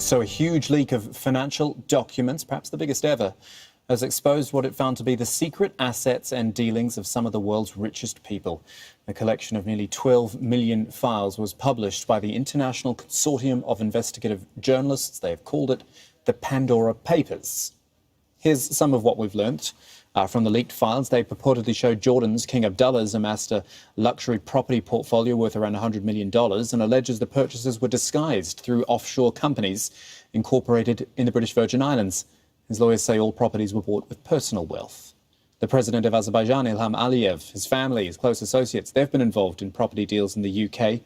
So a huge leak of financial documents, perhaps the biggest ever, has exposed what it found to be the secret assets and dealings of some of the world's richest people. A collection of nearly 12 million files was published by the International Consortium of Investigative Journalists. They have called it the Pandora Papers. Here's some of what we've learnt. From the leaked files, they purportedly show Jordan's King Abdullah's amassed a luxury property portfolio worth around $100 million and alleges the purchases were disguised through offshore companies incorporated in the British Virgin Islands. His lawyers say all properties were bought with personal wealth. The President of Azerbaijan, Ilham Əliyev, his family, his close associates, they've been involved in property deals in the UK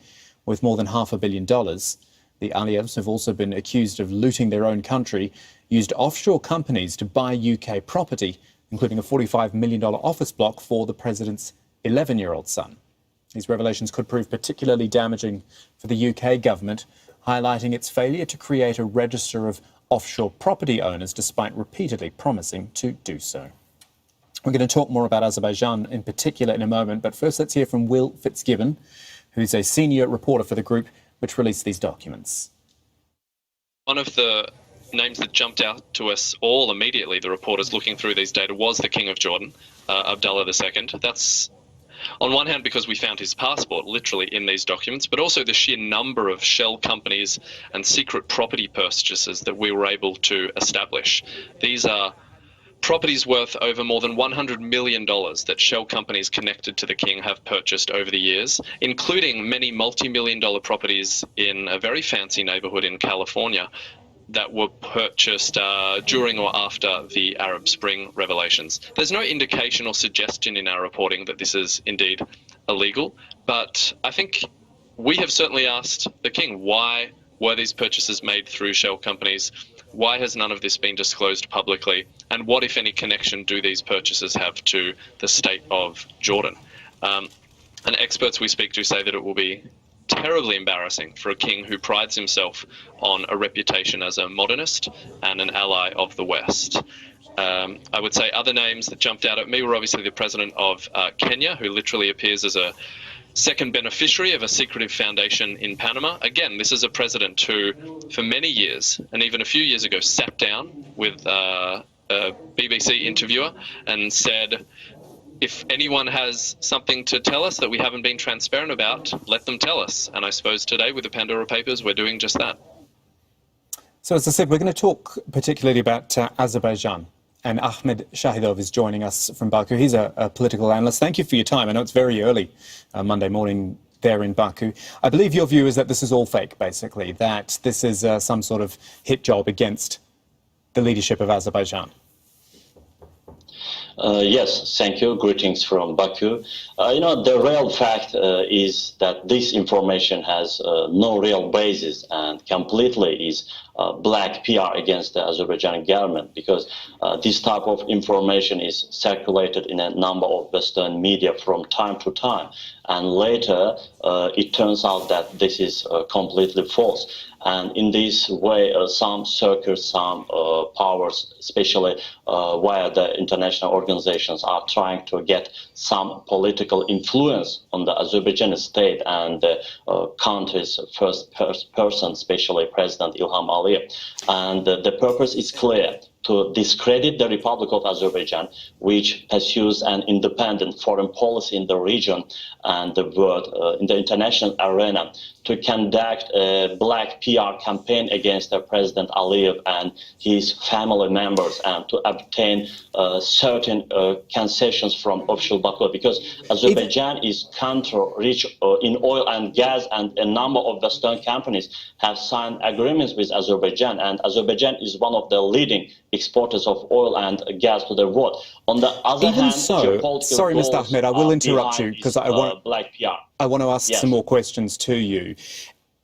worth more than $500 million. The Əliyevs have also been accused of looting their own country, used offshore companies to buy UK property, including a $45 million office block for the president's 11-year-old son. These revelations could prove particularly damaging for the UK government, highlighting its failure to create a register of offshore property owners despite repeatedly promising to do so. We're going to talk more about Azerbaijan in particular in a moment, but first let's hear from Will Fitzgibbon, who's a senior reporter for the group which released these documents. One of the names that jumped out to us all immediately, the reporters looking through these data, was the King of Jordan, Abdullah II. That's on one hand because we found his passport literally in these documents, but also the sheer number of shell companies and secret property purchases that we were able to establish. These are properties worth over more than $100 million that shell companies connected to the king have purchased over the years, including many multi-million-dollar properties in a very fancy neighborhood in California that were purchased during or after the Arab Spring revelations. There's no indication or suggestion in our reporting that this is indeed illegal, but I think we have certainly asked the king, why were these purchases made through shell companies? Why has none of this been disclosed publicly? And what, if any, connection do these purchases have to the state of Jordan? And experts we speak to say that it will be terribly embarrassing for a king who prides himself on a reputation as a modernist and an ally of the West. I would say other names that jumped out at me were obviously the president of Kenya, who literally appears as a second beneficiary of a secretive foundation in Panama. Again, this is a president who, for many years, and even a few years ago, sat down with a BBC interviewer and said, if anyone has something to tell us that we haven't been transparent about, let them tell us. And I suppose today with the Pandora Papers, we're doing just that. So as I said, we're going to talk particularly about Azerbaijan. And Əhməd Şahidov is joining us from Baku. He's a political analyst. Thank you for your time. I know it's very early Monday morning there in Baku. I believe your view is that this is all fake, basically, that this is some sort of hit job against the leadership of Azerbaijan. Yes, thank you. Greetings from Baku. The real fact is that this information has no real basis and completely is black PR against the Azerbaijani government, because this type of information is circulated in a number of Western media from time to time. And later, it turns out that this is completely false. And in this way, some circuits, some powers, especially via the international organizations, are trying to get some political influence on the Azerbaijani state and the country's first person, especially President Ilham Əliyev. And the purpose is clear: to discredit the Republic of Azerbaijan, which pursues an independent foreign policy in the region and the world, in the international arena, to conduct a black PR campaign against President Əliyev and his family members, and to obtain certain concessions from official Baku, because Azerbaijan is country rich in oil and gas, and a number of Western companies have signed agreements with Azerbaijan, and Azerbaijan is one of the leading exporters of oil and gas to the world. On the other hand, sorry, Mr. Ahmed, I will interrupt you because I want to ask some more questions to you.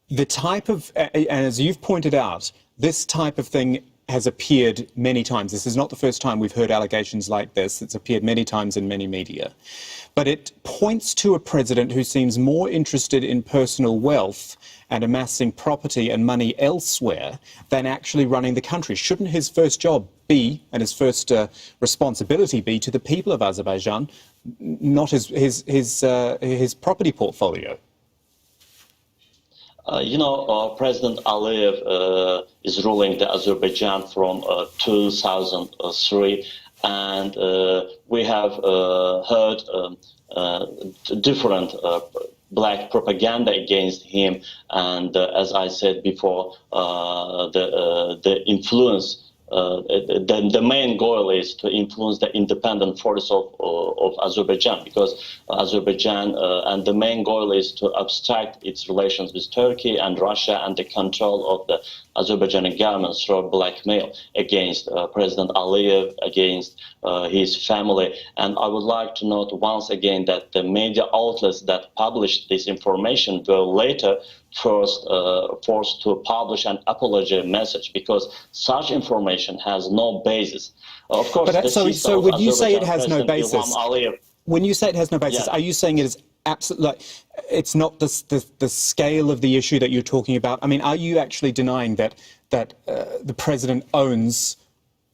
The type of, and as you've pointed out, this type of thing has appeared many times. This is not the first time we've heard allegations like this. It's appeared many times in many media. But it points to a president who seems more interested in personal wealth and amassing property and money elsewhere than actually running the country. Shouldn't his first job be, and his first responsibility be, to the people of Azerbaijan, not his property portfolio? President Aliyev is ruling the Azerbaijan from 2003, and we have heard different black propaganda against him, and as I said before, the influence. The main goal is to influence the independent force of Azerbaijan, because Azerbaijan and the main goal is to abstract its relations with Turkey and Russia and the control of the Azerbaijani government through blackmail against President Aliyev, against his family. And I would like to note once again that the media outlets that published this information were later forced to publish an apology message, because such information has no basis. Of course, but so when you say it has no basis, when you say it has no basis, yeah. Are you saying it is absolutely, like, it's not the scale of the issue that you're talking about? I mean, are you actually denying that the president owns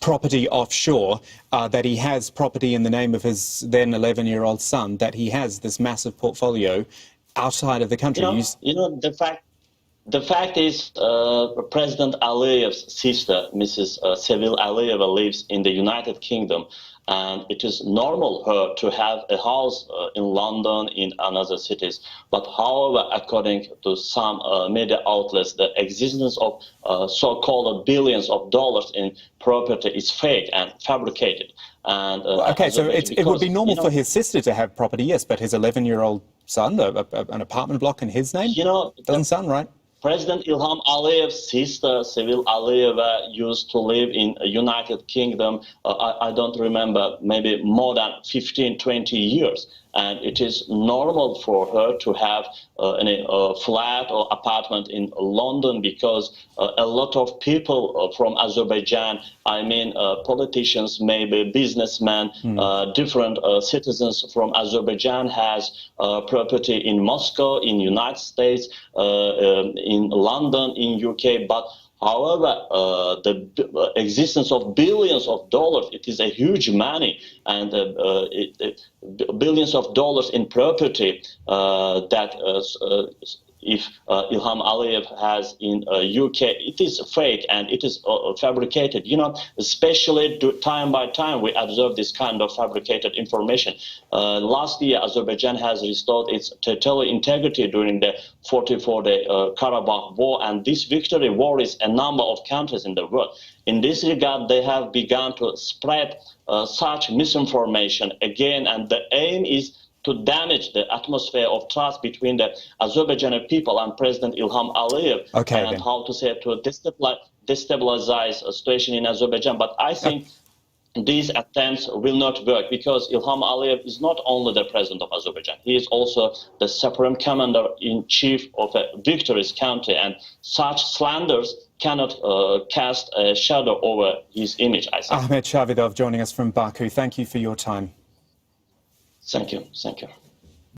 property offshore, that he has property in the name of his then 11-year-old son, that he has this massive portfolio outside of the country? The fact is, President Aliyev's sister, Mrs. Sevil Aliyeva, lives in the United Kingdom, and it is normal her to have a house in London, in another cities. But however, according to some media outlets, the existence of so-called billions of dollars in property is fake and fabricated. And okay, so it would be normal for his sister to have property, yes, but his 11-year-old son, an apartment block in his name, doesn't sound right. President Ilham Aliyev's sister, Sevil Aliyeva, used to live in United Kingdom, I don't remember, maybe more than 15, 20 years. And it is normal for her to have a flat or apartment in London, because a lot of people from Azerbaijan, I mean politicians, maybe businessmen, different citizens from Azerbaijan has property in Moscow, in United States, in London, in UK, but however, the existence of billions of dollars, it is a huge money, and billions of dollars in property that if Ilham Aliyev has in UK, it is fake and it is fabricated. Especially time by time we observe this kind of fabricated information. Last year, Azerbaijan has restored its territorial integrity during the 44-day Qarabağ war, and this victory worries a number of countries in the world. In this regard, they have begun to spread such misinformation again, and the aim is to damage the atmosphere of trust between the Azerbaijani people and President Ilham Aliyev, and how to say, to destabilize a situation in Azerbaijan. But I think these attempts will not work, because Ilham Aliyev is not only the president of Azerbaijan, he is also the supreme commander-in-chief of a victorious country, and such slanders cannot cast a shadow over his image, I think. Əhməd Şahidov joining us from Baku. Thank you for your time. Thank you. Thank you.